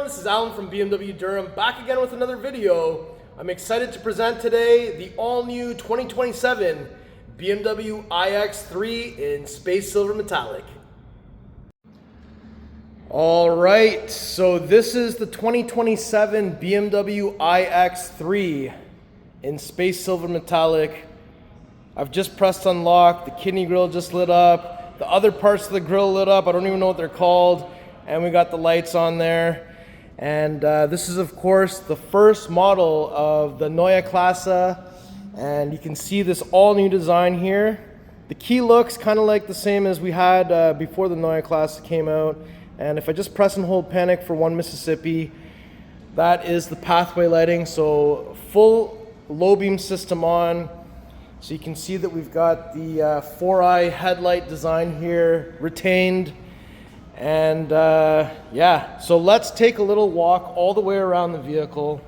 everyone, this is Alan from BMW Durham, back again with another video. I'm excited to present today the all-new 2027 BMW iX3 in Space Silver Metallic. Alright, so this is the 2027 BMW iX3 in Space Silver Metallic. I've just pressed unlock, the kidney grille just lit up, the other parts of the grille lit up, I don't even know what they're called. And we got the lights on there. And this is of course the first model of the Neue Klasse. And you can see this all new design here. The key looks kind of like the same as we had before the Neue Klasse came out. And if I just press and hold panic for 1 Mississippi, that is the pathway lighting. So full low beam system on. So you can see that we've got the 4-eye headlight design here retained. And yeah, so let's take a little walk all the way around the vehicle.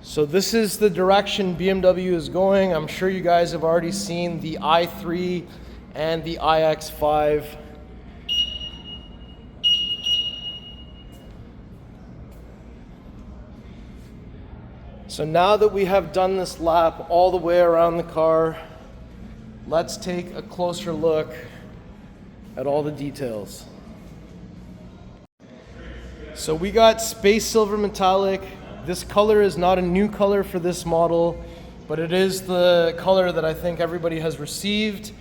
So this is the direction BMW is going. I'm sure you guys have already seen the i3 and the iX5. So now that we have done this lap all the way around the car, let's take a closer look at all the details. So we got Space Silver Metallic. This color is not a new color for this model, but it is the color that I think everybody has received.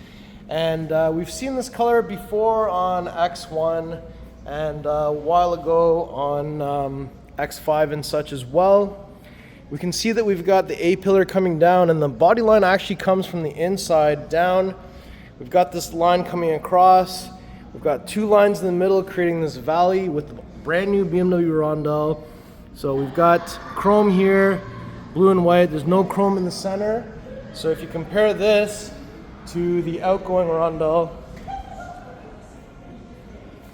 And we've seen this color before on X1 and a while ago on X5 and such as well. We can see that we've got the A-pillar coming down, and the body line actually comes from the inside down. We've got this line coming across. We've got two lines in the middle creating this valley with the brand new BMW rondelle. So we've got chrome here, blue and white. There's no chrome in the center. So if you compare this to the outgoing rondelle,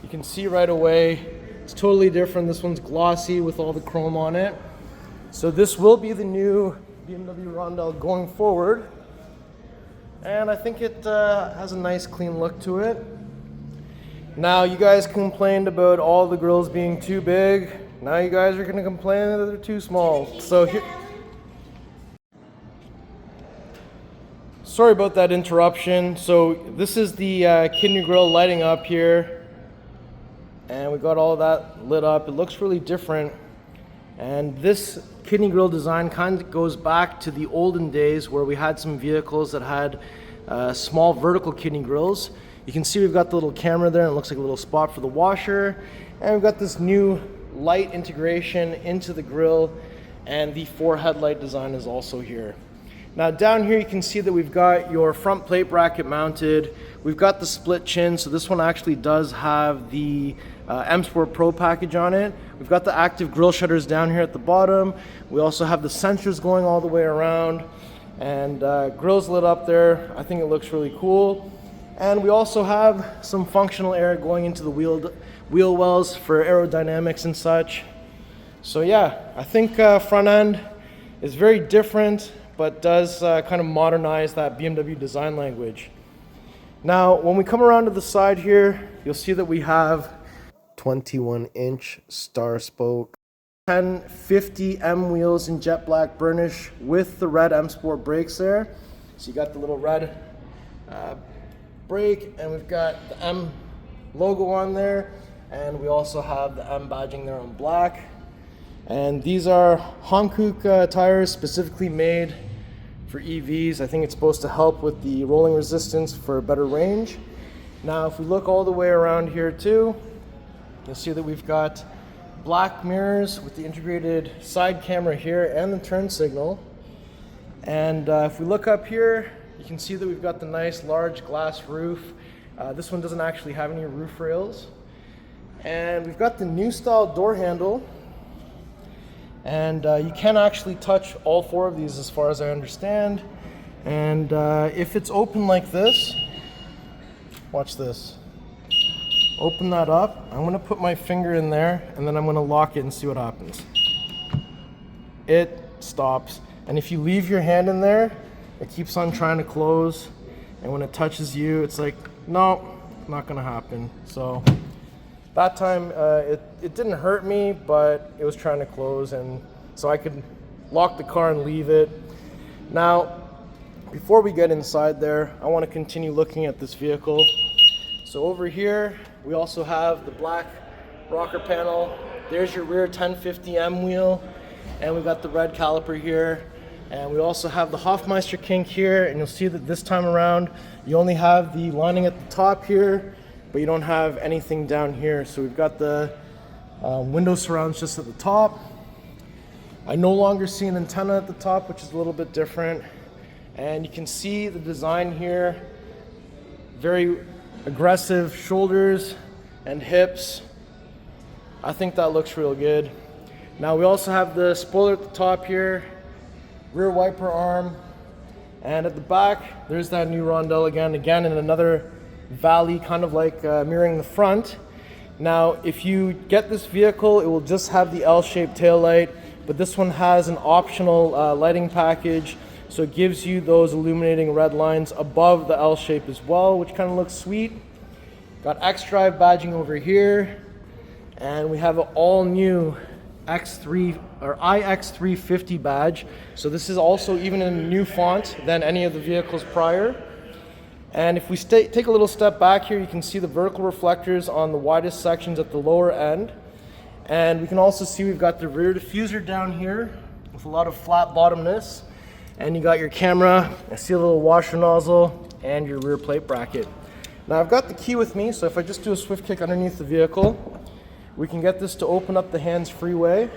you can see right away it's totally different. This one's glossy with all the chrome on it. So this will be the new BMW rondelle going forward. And I think it has a nice clean look to it. Now you guys complained about all the grills being too big. Now you guys are gonna complain that they're too small. So here, sorry about that interruption. So this is the kidney grille lighting up here. And we got all that lit up. It looks really different. And this kidney grille design kind of goes back to the olden days where we had some vehicles that had small vertical kidney grills. You can see we've got the little camera there and it looks like a little spot for the washer. And we've got this new light integration into the grille, and the 4 headlight design is also here. Now down here you can see that we've got your front plate bracket mounted. We've got the split chin, so this one actually does have the M Sport Pro package on it. We've got the active grille shutters down here at the bottom. We also have the sensors going all the way around, and grills lit up there. I think it looks really cool. And we also have some functional air going into the wheel wells for aerodynamics and such. So yeah, I think front end is very different, but does kind of modernize that BMW design language. Now, when we come around to the side here, you'll see that we have 21-inch star spoke, 1050 M wheels in jet black burnish with the red M Sport brakes there. So you got the little red brake, and we've got the M logo on there, and we also have the M badging there on black. And these are Hankook tires specifically made for EVs. I think it's supposed to help with the rolling resistance for a better range. Now if we look all the way around here too, you'll see that we've got black mirrors with the integrated side camera here and the turn signal. And if we look up here, you can see that we've got the nice large glass roof. This one doesn't actually have any roof rails. And we've got the new style door handle. And you can actually touch all 4 of these as far as I understand. And if it's open like this, watch this. Open that up. I'm gonna put my finger in there and then I'm gonna lock it and see what happens. It stops. And if you leave your hand in there, it keeps on trying to close. And when it touches you, it's like, no, not gonna happen. So That time it didn't hurt me, but it was trying to close, and so I could lock the car and leave it. Now, before we get inside there, I want to continue looking at this vehicle. So over here, we also have the black rocker panel. There's your rear 1050M wheel, and we got the red caliper here. And we also have the Hofmeister kink here, and you'll see that this time around, you only have the lining at the top here, but you don't have anything down here. So we've got the window surrounds just at the top. I no longer see an antenna at the top, which is a little bit different. And you can see the design here, very aggressive shoulders and hips. I think that looks real good. Now we also have the spoiler at the top here, rear wiper arm, and at the back there's that new rondelle again in another valley, kind of like mirroring the front. Now if you get this vehicle, it will just have the L-shaped taillight, but this one has an optional lighting package, so it gives you those illuminating red lines above the L shape as well, which kind of looks sweet. Got xDrive badging over here, and we have an all new X3 or iX350 badge. So this is also even in a new font than any of the vehicles prior. And if we take a little step back here, you can see the vertical reflectors on the widest sections at the lower end. And we can also see we've got the rear diffuser down here with a lot of flat bottomness. And you got your camera, I see a little washer nozzle, and your rear plate bracket. Now I've got the key with me, so if I just do a swift kick underneath the vehicle, we can get this to open up the hands-free way.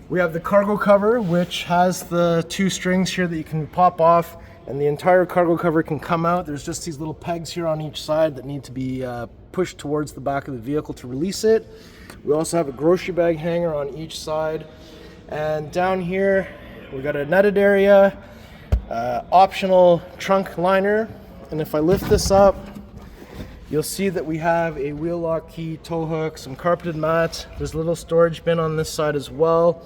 We have the cargo cover, which has the two strings here that you can pop off, and the entire cargo cover can come out. There's just these little pegs here on each side that need to be pushed towards the back of the vehicle to release it. We also have a grocery bag hanger on each side. And down here, we got a netted area, optional trunk liner. And if I lift this up, you'll see that we have a wheel lock key, tow hook, some carpeted mats. There's a little storage bin on this side as well.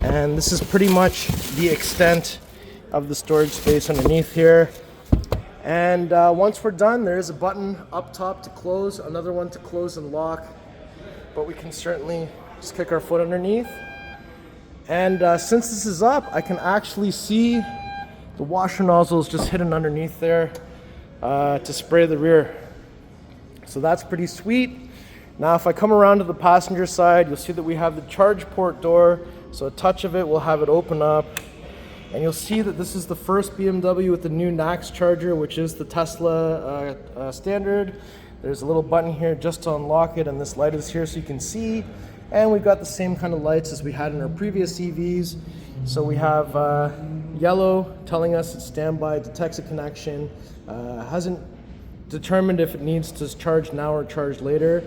And this is pretty much the extent of the storage space underneath here. And once we're done, there is a button up top to close, another one to close and lock. But we can certainly just kick our foot underneath. And since this is up, I can actually see the washer nozzles just hidden underneath there to spray the rear. So that's pretty sweet. Now if I come around to the passenger side, you'll see that we have the charge port door. So a touch of it will have it open up. And you'll see that this is the first BMW with the new NACS charger, which is the Tesla standard. There's a little button here just to unlock it, and this light is here so you can see. And we've got the same kind of lights as we had in our previous EVs. So we have yellow telling us it's standby, detects a connection, hasn't determined if it needs to charge now or charge later.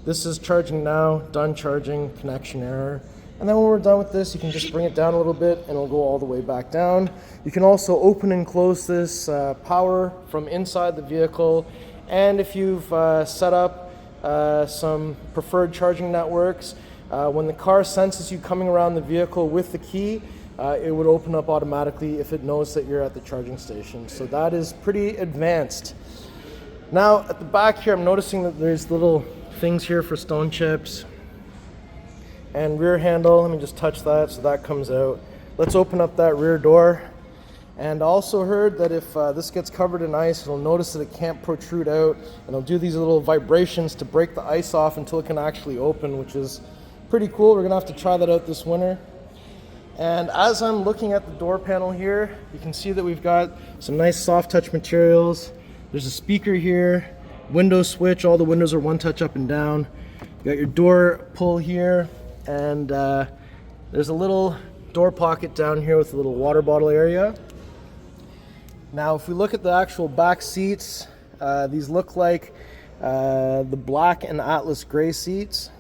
This is charging now, done charging, connection error. And then when we're done with this, you can just bring it down a little bit and it'll go all the way back down. You can also open and close this power from inside the vehicle. And if you've set up some preferred charging networks, when the car senses you coming around the vehicle with the key, it would open up automatically if it knows that you're at the charging station. So that is pretty advanced. Now at the back here, I'm noticing that there's little things here for stone chips. And rear handle, let me just touch that so that comes out. Let's open up that rear door. And I also heard that if this gets covered in ice, it'll notice that it can't protrude out, and it'll do these little vibrations to break the ice off until it can actually open, which is pretty cool. We're gonna have to try that out this winter. And as I'm looking at the door panel here, you can see that we've got some nice soft touch materials. There's a speaker here, window switch, all the windows are one touch up and down. You got your door pull here, and there's a little door pocket down here with a little water bottle area. Now if we look at the actual back seats, these look like the black and Atlas gray seats.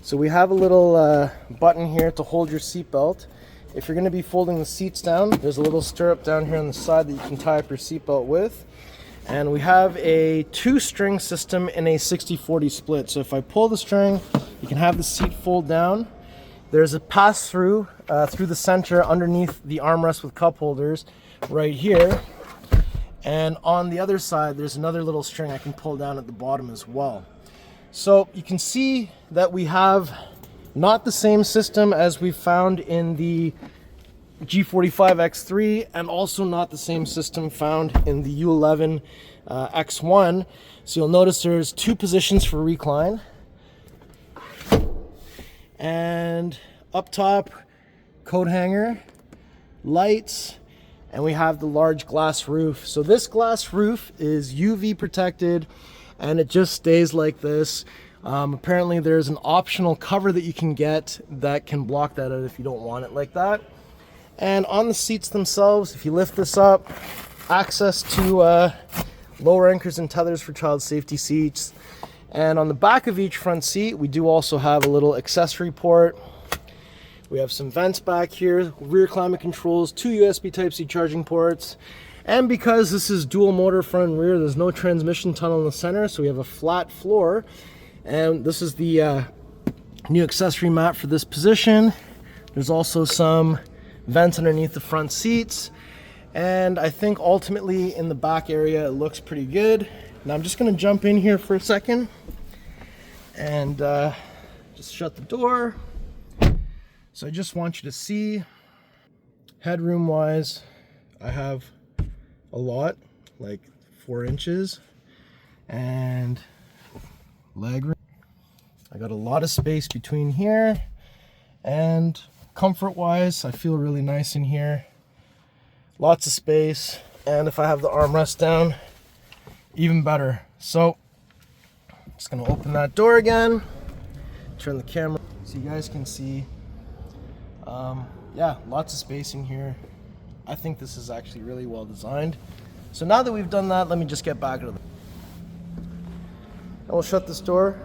So we have a little button here to hold your seat belt. If you're going to be folding the seats down, there's a little stirrup down here on the side that you can tie up your seat belt with. And we have a 2-string system in a 60-40 split. So if I pull the string, you can have the seat fold down. There's a pass-through through the center underneath the armrest with cup holders right here. And on the other side, there's another little string I can pull down at the bottom as well. So you can see that we have not the same system as we found in the G45 X3, and also not the same system found in the U11 X1. So you'll notice there's two positions for recline. And up top, coat hanger, lights, and we have the large glass roof. So this glass roof is UV protected, and it just stays like this. Apparently there's an optional cover that you can get that can block that out if you don't want it like that. And on the seats themselves, if you lift this up, access to lower anchors and tethers for child safety seats. And on the back of each front seat, we do also have a little accessory port. We have some vents back here, rear climate controls, two USB Type-C charging ports. And because this is dual motor front and rear, there's no transmission tunnel in the center, so we have a flat floor. And this is the new accessory mat for this position. There's also some vents underneath the front seats. And I think ultimately in the back area, it looks pretty good. Now I'm just gonna jump in here for a second and just shut the door. So I just want you to see, headroom wise, I have a lot, like 4 inches, and leg room. I got a lot of space between here, and comfort wise, I feel really nice in here. Lots of space, and if I have the armrest down, even better. So just gonna open that door again, turn the camera so you guys can see. Yeah, lots of space in here. I think this is actually really well designed. So now that we've done that, let me just get back to the... And we'll shut this door,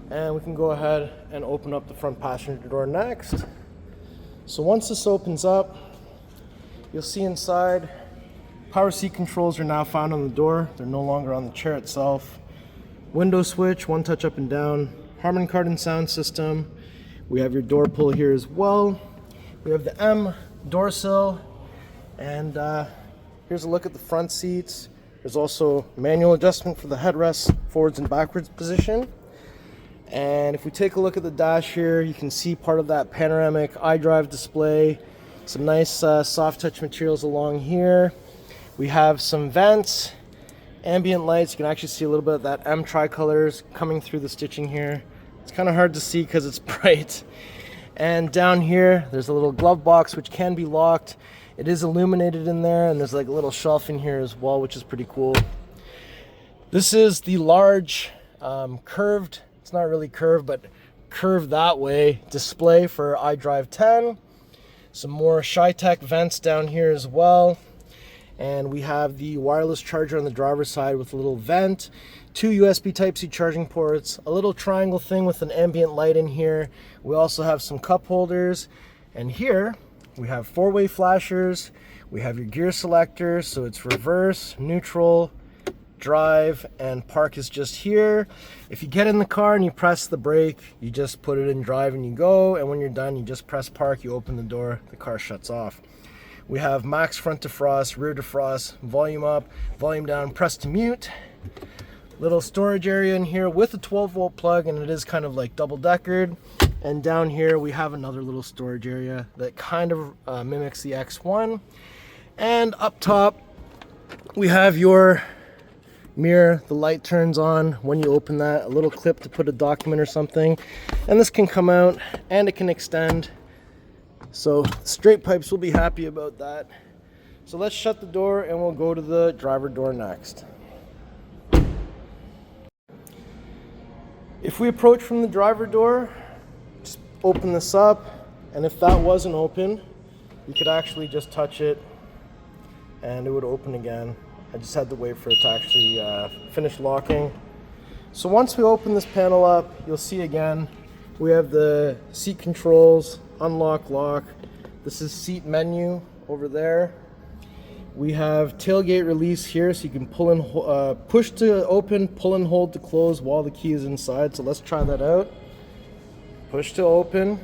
and we can go ahead and open up the front passenger door next. So once this opens up, you'll see inside, power seat controls are now found on the door. They're no longer on the chair itself. Window switch, one touch up and down. Harman Kardon sound system. We have your door pull here as well. We have the M door sill, and here's a look at the front seats. There's also manual adjustment for the headrest, forwards and backwards position. And if we take a look at the dash here, you can see part of that panoramic iDrive display. Some nice soft touch materials along here. We have some vents, ambient lights. You can actually see a little bit of that M tricolors coming through the stitching here. It's kind of hard to see because it's bright. And down here, there's a little glove box which can be locked. It is illuminated in there, and there's like a little shelf in here as well, which is pretty cool. This is the large curved, it's not really curved, but curved that way, display for iDrive 10. Some more ShyTech vents down here as well. And we have the wireless charger on the driver's side with a little vent, 2 USB Type-C charging ports, a little triangle thing with an ambient light in here. We also have some cup holders, and here we have 4-way flashers. We have your gear selector, so it's reverse, neutral, drive, and park is just here. If you get in the car and you press the brake, you just put it in drive and you go, and when you're done, you just press park, you open the door, the car shuts off. We have max front defrost, rear defrost, volume up, volume down, press to mute. Little storage area in here with a 12-volt plug, and it is kind of like double-deckered. And down here we have another little storage area that kind of mimics the X1. And up top we have your mirror. The light turns on when you open that, a little clip to put a document or something. And this can come out and it can extend. So straight pipes will be happy about that. So let's shut the door and we'll go to the driver door next. If we approach from the driver door, just open this up, and if that wasn't open, you could actually just touch it and it would open again. I just had to wait for it to actually finish locking. So once we open this panel up, you'll see again, we have the seat controls, unlock, lock. This is seat menu over there. We have tailgate release here, so you can pull and push to open, pull and hold to close while the key is inside. So let's try that out. Push to open,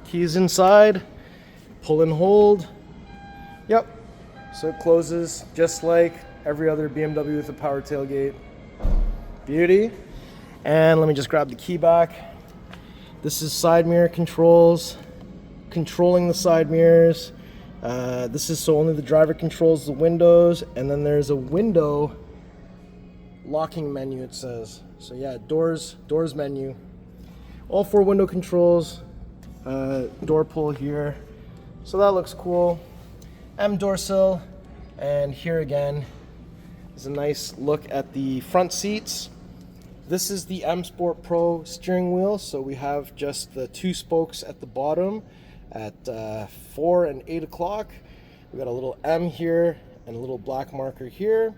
key is inside, pull and hold. Yep, so it closes just like every other BMW with a power tailgate. Beauty. And let me just grab the key back. This is side mirror controls, controlling the side mirrors. This is so only the driver controls the windows, and then there's a window locking menu, it says. So yeah, doors menu. All 4 window controls, door pull here. So that looks cool. M door sill, and here again is a nice look at the front seats. This is the M Sport Pro steering wheel, so we have just the 2 spokes at the bottom at 4 and 8 o'clock. We got a little M here and a little black marker here.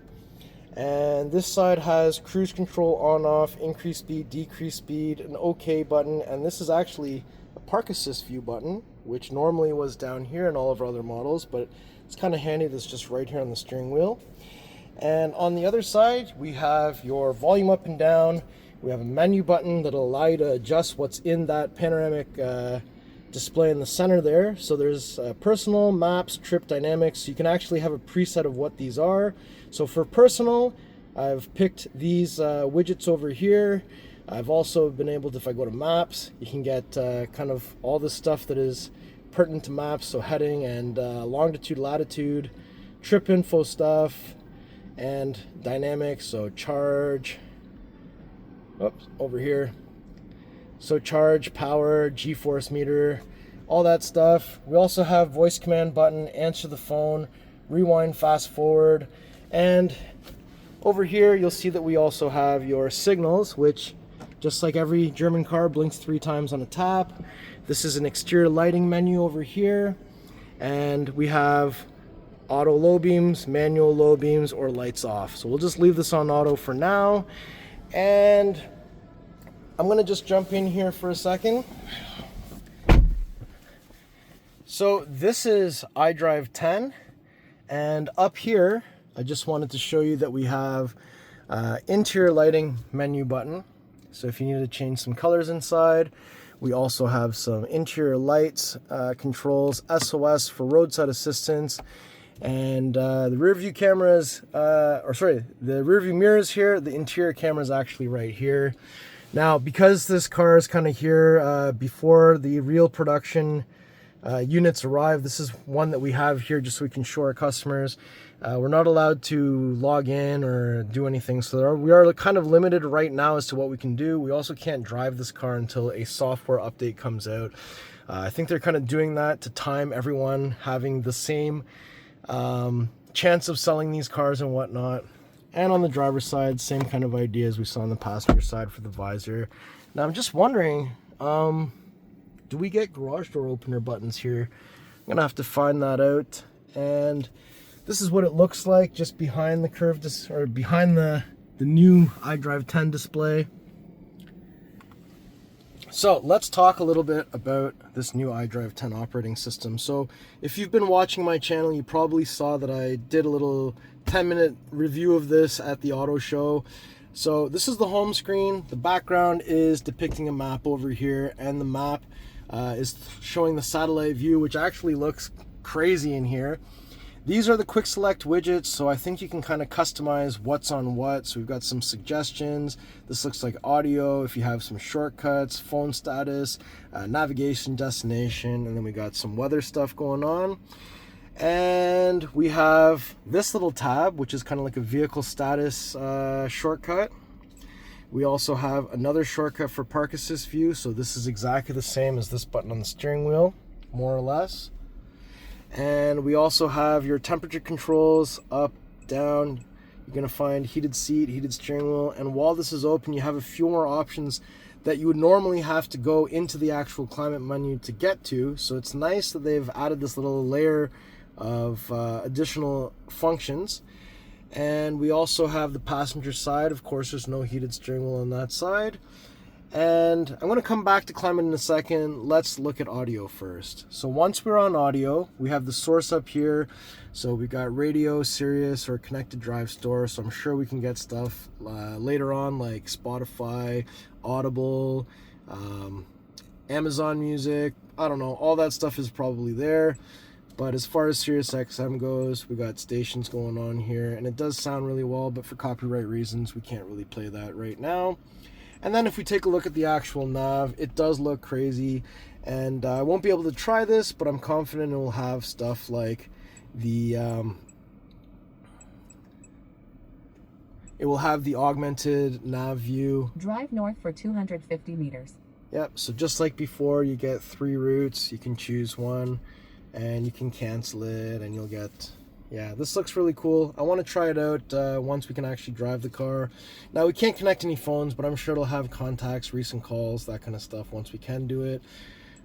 And this side has cruise control on off, increase speed, decrease speed, an OK button, and this is actually a park assist view button, which normally was down here in all of our other models, but it's kind of handy that's just right here on the steering wheel. And on the other side, we have your volume up and down. We have a menu button that'll allow you to adjust what's in that panoramic display in the center there. So there's personal, maps, trip, dynamics. You can actually have a preset of what these are. So for personal, I've picked these widgets over here. I've also been able to, if I go to maps, you can get kind of all the stuff that is pertinent to maps, so heading and longitude, latitude, trip info stuff, and dynamics, so charge, oops, over here. So charge, power, G-force meter, all that stuff. We also have voice command button, answer the phone, rewind, fast forward, and over here you'll see that we also have your signals, which just like every German car blinks 3 times on a tap. This is an exterior lighting menu over here, and we have auto low beams, manual low beams, or lights off. So we'll just leave this on auto for now, and I'm gonna just jump in here for a second. So this is iDrive 10, and up here I just wanted to show you that we have interior lighting menu button. So if you need to change some colors inside, we also have some interior lights, controls, SOS for roadside assistance, and the rear view cameras, the rear view mirrors here. The interior camera is actually right here. Now, because this car is kind of here before the real production units arrive, this is one that we have here just so we can show our customers. We're not allowed to log in or do anything, so we are kind of limited right now as to what we can do. We also can't drive this car until a software update comes out. I think they're kind of doing that to time everyone having the same chance of selling these cars and whatnot. And on the driver's side, same kind of idea as we saw on the passenger side for the visor. Now I'm just wondering, do we get garage door opener buttons here? I'm gonna have to find that out. And this is what it looks like just behind the curved, or behind the new iDrive 10 display. So let's talk a little bit about this new iDrive 10 operating system. So if you've been watching my channel, you probably saw that I did a little 10-minute review of this at the auto show. So this is the home screen. The background is depicting a map over here, and the map is showing the satellite view, which actually looks crazy in here. These are the quick select widgets, so I think you can kind of customize what's on what. So we've got some suggestions. This looks like audio, if you have some shortcuts, phone status, navigation, destination, and then we got some weather stuff going on. And we have this little tab, which is kind of like a vehicle status shortcut. We also have another shortcut for park assist view, so this is exactly the same as this button on the steering wheel, more or less. And we also have your temperature controls, up, down. You're gonna find heated seat, heated steering wheel, and while this is open, you have a few more options that you would normally have to go into the actual climate menu to get to. So it's nice that they've added this little layer of additional functions. And we also have the passenger side. Of course, there's no heated steering wheel on that side. And I'm going to come back to climate in a second. Let's look at audio first. So once we're on audio, we have the source up here. So we got radio, Sirius, or connected drive store. So I'm sure we can get stuff later on like Spotify, Audible, Amazon Music. I don't know. All that stuff is probably there. But as far as Sirius XM goes, we got stations going on here. And it does sound really well, but for copyright reasons, we can't really play that right now. And then if we take a look at the actual nav, it does look crazy. And I won't be able to try this, but I'm confident it will have stuff like the it will have the augmented nav view. Drive north for 250 meters. Yep, so just like before, you get 3 routes. You can choose one and you can cancel it and you'll get, yeah, this looks really cool. I want to try it out once we can actually drive the car. Now, we can't connect any phones, but I'm sure it'll have contacts, recent calls, that kind of stuff once we can do it.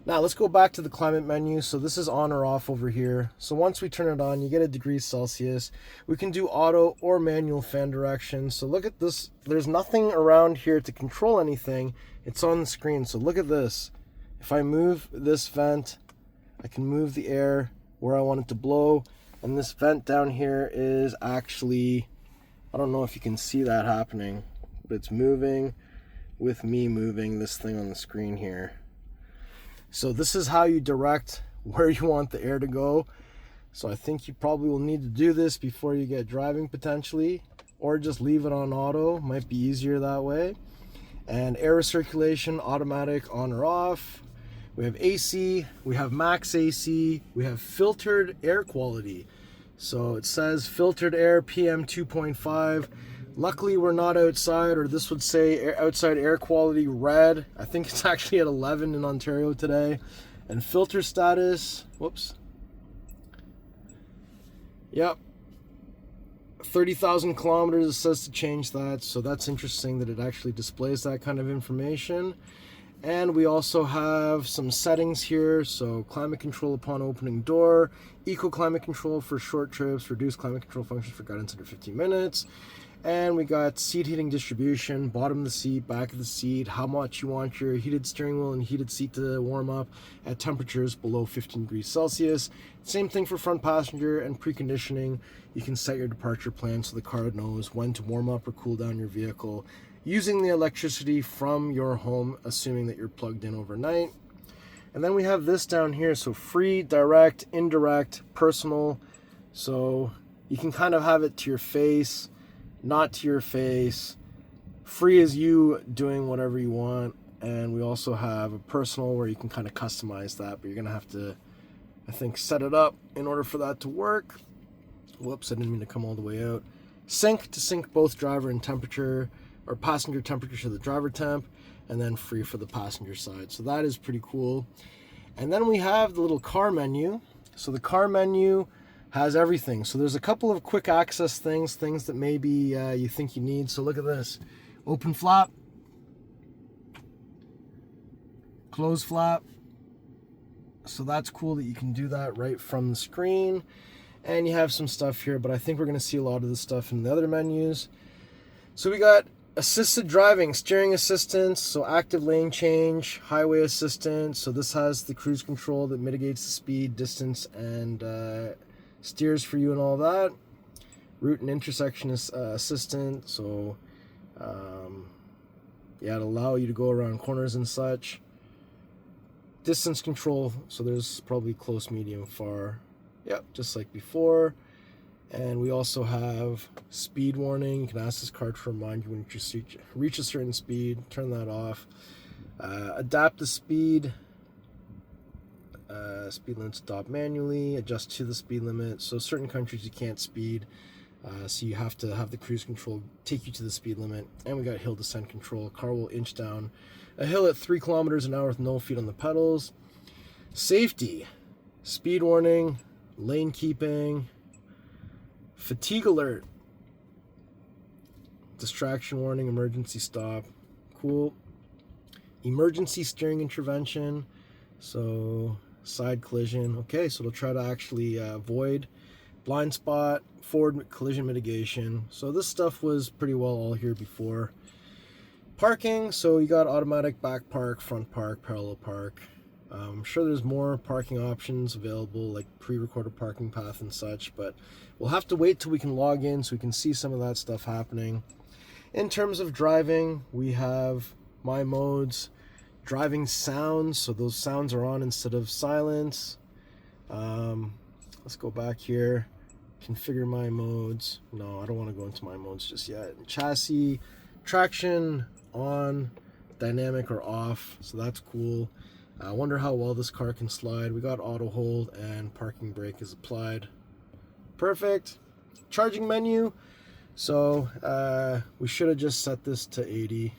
Now, let's go back to the climate menu. So this is on or off over here. So once we turn it on, you get a degrees Celsius. We can do auto or manual fan direction. So look at this. There's nothing around here to control anything. It's on the screen. So look at this. If I move this vent, I can move the air where I want it to blow. And this vent down here is actually, I don't know if you can see that happening, but it's moving with me moving this thing on the screen here. So this is how you direct where you want the air to go. So I think you probably will need to do this before you get driving potentially, or just leave it on auto, might be easier that way. And air circulation, automatic on or off. We have AC, we have max AC, we have filtered air quality. So it says filtered air PM 2.5. Luckily we're not outside, or this would say outside air quality red. I think it's actually at 11 in Ontario today. And filter status, whoops. Yep. 30,000 kilometers, it says to change that. So that's interesting that it actually displays that kind of information. And we also have some settings here. So climate control upon opening door, eco climate control for short trips, reduced climate control functions for guidance under 15 minutes. And we got seat heating distribution, bottom of the seat, back of the seat, how much you want your heated steering wheel and heated seat to warm up at temperatures below 15 degrees Celsius. Same thing for front passenger and preconditioning. You can set your departure plan so the car knows when to warm up or cool down your vehicle using the electricity from your home, assuming that you're plugged in overnight. And then we have this down here, so free, direct, indirect, personal. So you can kind of have it to your face, not to your face. Free is you doing whatever you want. And we also have a personal where you can kind of customize that, but you're gonna have to, I think, set it up in order for that to work. Whoops, I didn't mean to come all the way out. Sync to sync both driver and temperature, or passenger temperature to the driver temp, and then free for the passenger side. So that is pretty cool. And then we have the little car menu. So the car menu has everything. So there's a couple of quick access things that maybe you think you need. So look at this. Open flap. Close flap. So that's cool that you can do that right from the screen. And you have some stuff here, but I think we're going to see a lot of this stuff in the other menus. So we got assisted driving, steering assistance, so active lane change, highway assistance. So this has the cruise control that mitigates the speed, distance, and steers for you and all that. Route and intersection assistant, so yeah, it'll allow you to go around corners and such. Distance control, so there's probably close, medium, far. Yep, just like before. And we also have speed warning. You can ask this car to remind you when you reach a certain speed. Turn that off. Adapt the speed. Speed limit stop manually. Adjust to the speed limit. So certain countries you can't speed. So you have to have the cruise control take you to the speed limit. And we got hill descent control. Car will inch down a hill at 3 kilometers an hour with no feet on the pedals. Safety. Speed warning. Lane keeping. Fatigue alert, distraction warning, emergency stop, cool. Emergency steering intervention, so side collision, okay, so it'll try to actually avoid blind spot, forward collision mitigation. So this stuff was pretty well all here before. Parking, so you got automatic back park, front park, parallel park. I'm sure there's more parking options available, like pre-recorded parking path and such, but we'll have to wait till we can log in so we can see some of that stuff happening. In terms of driving, we have my modes, driving sounds, so those sounds are on instead of silence. Let's go back here, configure my modes. No, I don't want to go into my modes just yet. Chassis, traction on. dynamic or off, so that's cool. I wonder how well this car can slide. We got auto hold and parking brake is applied. Perfect. Charging menu. So we should have just set this to 80.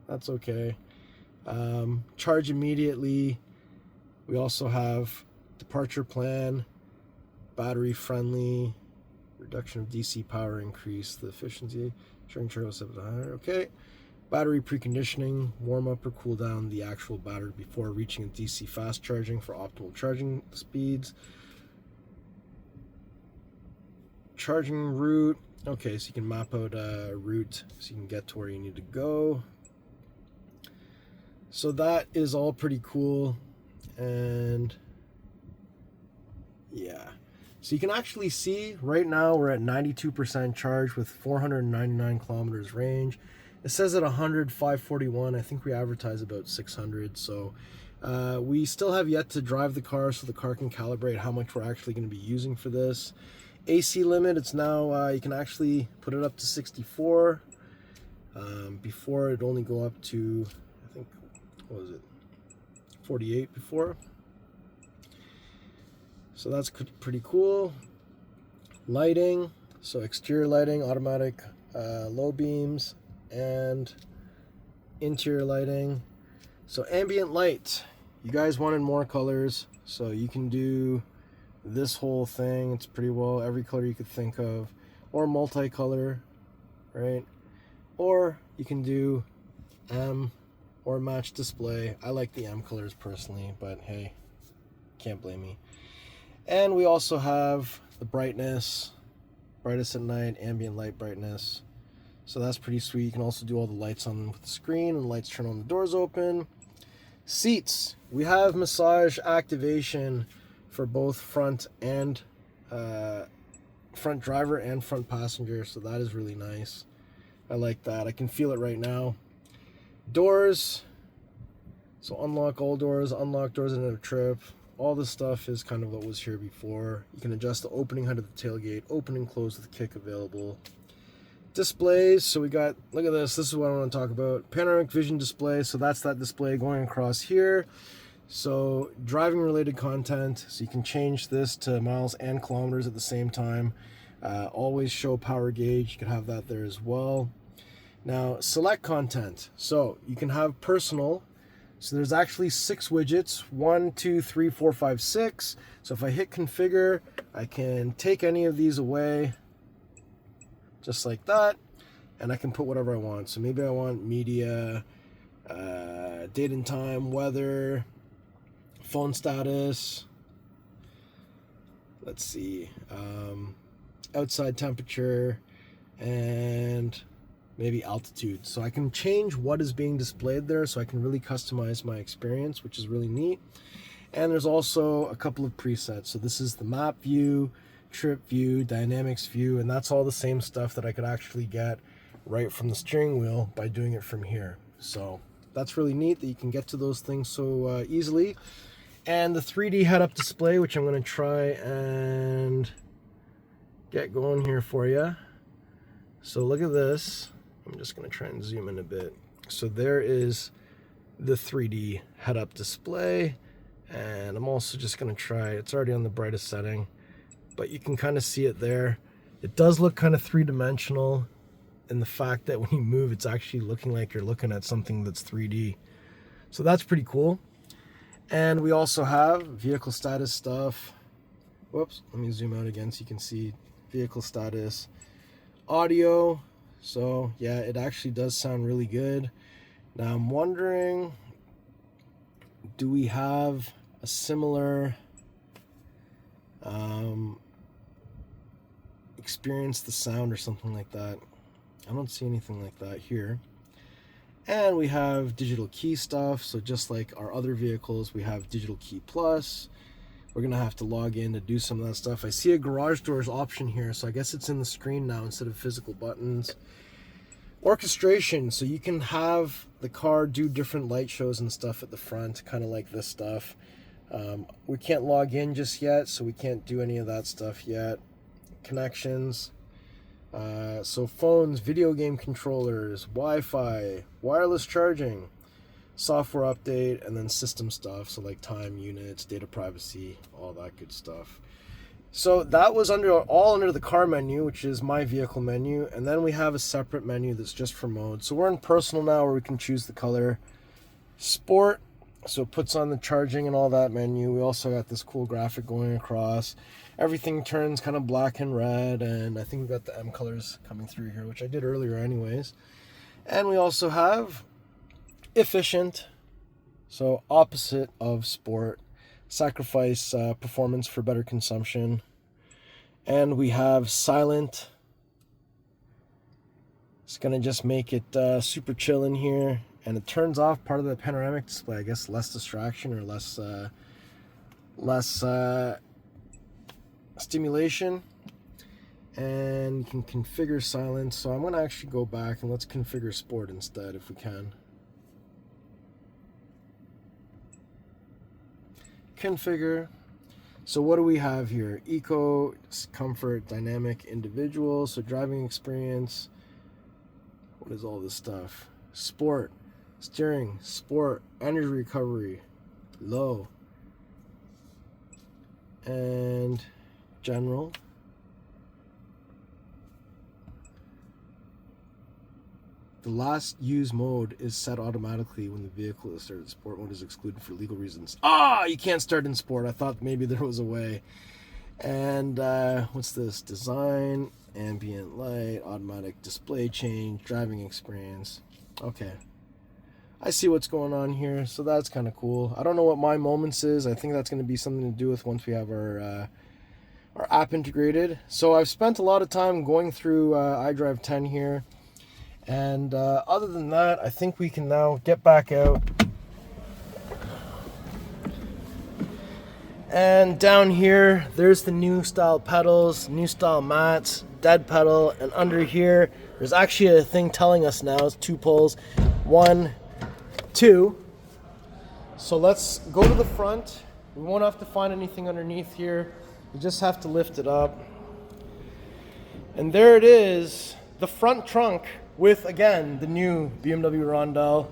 That's okay. Charge immediately. We also have departure plan, battery friendly, reduction of DC power, increase the efficiency, charging turbo 700. Okay. Battery preconditioning, warm up or cool down the actual battery before reaching DC fast charging for optimal charging speeds. Charging route. Okay, so you can map out a route so you can get to where you need to go. So that is all pretty cool. And yeah, so you can actually see right now we're at 92% charge with 499 kilometers range. It says at 100, 541. I think we advertise about 600. So we still have yet to drive the car so the car can calibrate how much we're actually going to be using for this. AC limit, it's now, you can actually put it up to 64. Before it'd only go up to, I think, what was it, 48 before. So that's pretty cool. Lighting, so exterior lighting, automatic low beams, and interior lighting. So ambient light, you guys wanted more colors, so you can do this whole thing. It's pretty well every color you could think of, or multicolor, right? Or you can do M or match display. I like the M colors personally, but hey, can't blame me. And we also have the brightness, brightest at night, ambient light brightness. So that's pretty sweet. You can also do all the lights on with the screen, and the lights turn on the doors open. Seats, we have massage activation for both front and front driver and front passenger, so that is really nice. I like that. I can feel it right now. Doors, so unlock all doors, unlock doors in a trip. All this stuff is kind of what was here before. You can adjust the opening height of the tailgate, open and close with kick available. Displays, so we got, look at this is what I want to talk about. Panoramic vision display, so that's that display going across here. So driving related content, so you can change this to miles and kilometers at the same time. Always show power gauge, you can have that there as well. Now select content, so you can have personal. So there's actually 6 widgets, 1, 2, 3, 4, 5, 6. So if I hit configure, I can take any of these away, just like that, and I can put whatever I want. So maybe I want media, date and time, weather, phone status, let's see, outside temperature, and maybe altitude. So I can change what is being displayed there, so I can really customize my experience, which is really neat. And there's also a couple of presets. So this is the map view, trip view, dynamics view, and that's all the same stuff that I could actually get right from the steering wheel by doing it from here. So that's really neat that you can get to those things so easily. And the 3D head-up display, which I'm going to try and get going here for you. So look at this. I'm just going to try and zoom in a bit. So there is the 3D head-up display, and I'm also just going to try, it's already on the brightest setting, but you can kind of see it there. It does look kind of three-dimensional in the fact that when you move, it's actually looking like you're looking at something that's 3D. So that's pretty cool. And we also have vehicle status stuff. Whoops, let me zoom out again so you can see vehicle status. Audio, so yeah, it actually does sound really good. Now I'm wondering, do we have a similar experience the sound or something like that? I don't see anything like that here. And we have digital key stuff, so just like our other vehicles, we have digital key plus. We're gonna have to log in to do some of that stuff. I see a garage doors option here, so I guess it's in the screen now instead of physical buttons. Orchestration, so you can have the car do different light shows and stuff at the front, kind of like this stuff. We can't log in just yet, so we can't do any of that stuff yet. Connections, So phones, video game controllers, Wi-Fi, wireless charging, software update, and then system stuff. So like time units, data privacy, all that good stuff. So that was all under the car menu, which is my vehicle menu. And then we have a separate menu that's just for mode. So we're in personal now, where we can choose the color. Sport, so it puts on the charging and all that menu. We also got this cool graphic going across. Everything turns kind of black and red, and I think we got the M colors coming through here, which I did earlier anyways. And we also have efficient, so opposite of sport, sacrifice performance for better consumption. And we have silent. It's gonna just make it super chill in here, and it turns off part of the panoramic display. I guess less distraction or less stimulation. And you can configure silence. So I'm gonna actually go back and let's configure sport instead if we can. Configure. So what do we have here? Eco, comfort, dynamic, individual. So driving experience. What is all this stuff? Sport, steering, sport, energy recovery, low, and general. The last use mode is set automatically when the vehicle is started. Sport mode is excluded for legal reasons. You can't start in sport. I thought maybe there was a way. And what's this? Design, ambient light, automatic display change, driving experience. Okay. I see what's going on here. So that's kind of cool. I don't know what my moments is. I think that's going to be something to do with once we have our app integrated. So I've spent a lot of time going through iDrive 10 here. And other than that, I think we can now get back out. And down here, there's the new style pedals, new style mats, dead pedal, and under here, there's actually a thing telling us now, it's 2 poles, 1, 2. So let's go to the front. We won't have to find anything underneath here. You just have to lift it up. And there it is, the front trunk with, again, the new BMW Rondell.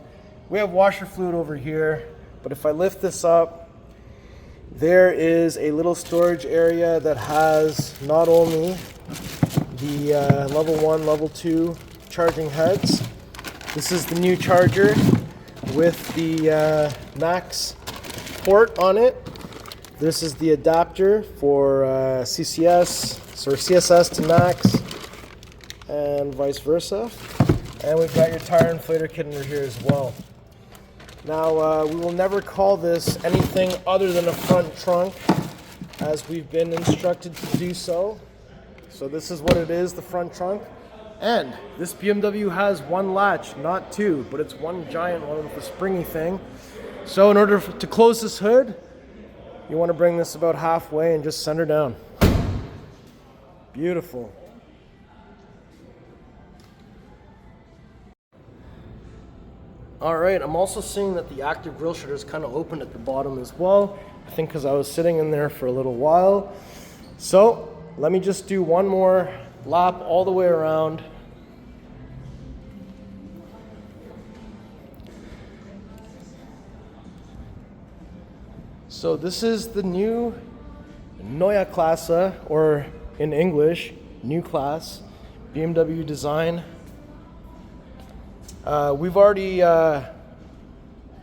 We have washer fluid over here, but if I lift this up, there is a little storage area that has not only the level 1, level 2 charging heads. This is the new charger with the Max port on it. This is the adapter for CCS, or CSS to Max, and vice versa. And we've got your tire inflator kit under here as well. Now, we will never call this anything other than a front trunk, as we've been instructed to do so. So this is what it is, the front trunk. And this BMW has 1 latch, not 2, but it's one giant one with a springy thing. So in order to close this hood, you want to bring this about halfway and just center down. Beautiful. All right, I'm also seeing that the active grille shutter is kind of open at the bottom as well. I think because I was sitting in there for a little while. So let me just do one more lap all the way around. So this is the new Neue Klasse, or in English, new class, BMW design. We've already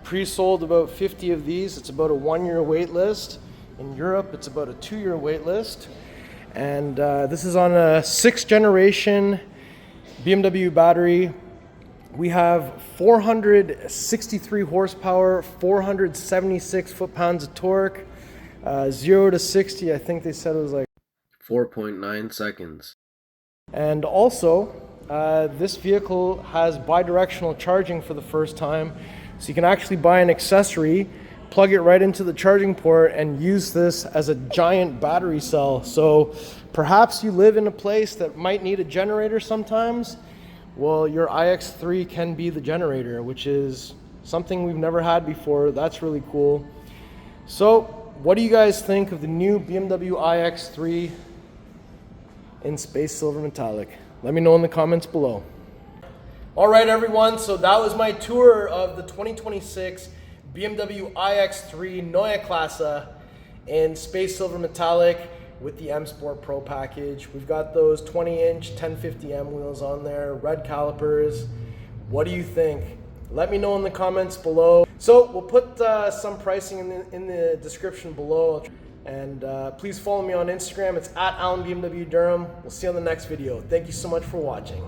pre-sold about 50 of these. It's about a 1-year wait list. In Europe, it's about a 2-year wait list. And this is on a 6th generation BMW battery. We have 463 horsepower, 476 foot-pounds of torque. 0 to 60, I think they said it was like 4.9 seconds. And also, this vehicle has bidirectional charging for the first time. So you can actually buy an accessory, plug it right into the charging port, and use this as a giant battery cell. So perhaps you live in a place that might need a generator sometimes. Well, your iX3 can be the generator, which is something we've never had before. That's really cool. So what do you guys think of the new BMW iX3 in space silver metallic? Let me know in the comments below. All right, everyone, so that was my tour of the 2026 BMW iX3 Neue Klasse in Space Silver Metallic with the M Sport Pro package. We've got those 20-inch 1050M wheels on there, red calipers. What do you think? Let me know in the comments below. So we'll put some pricing in the description below. And please follow me on Instagram. It's @AlanBMW Durham. We'll see you on the next video. Thank you so much for watching.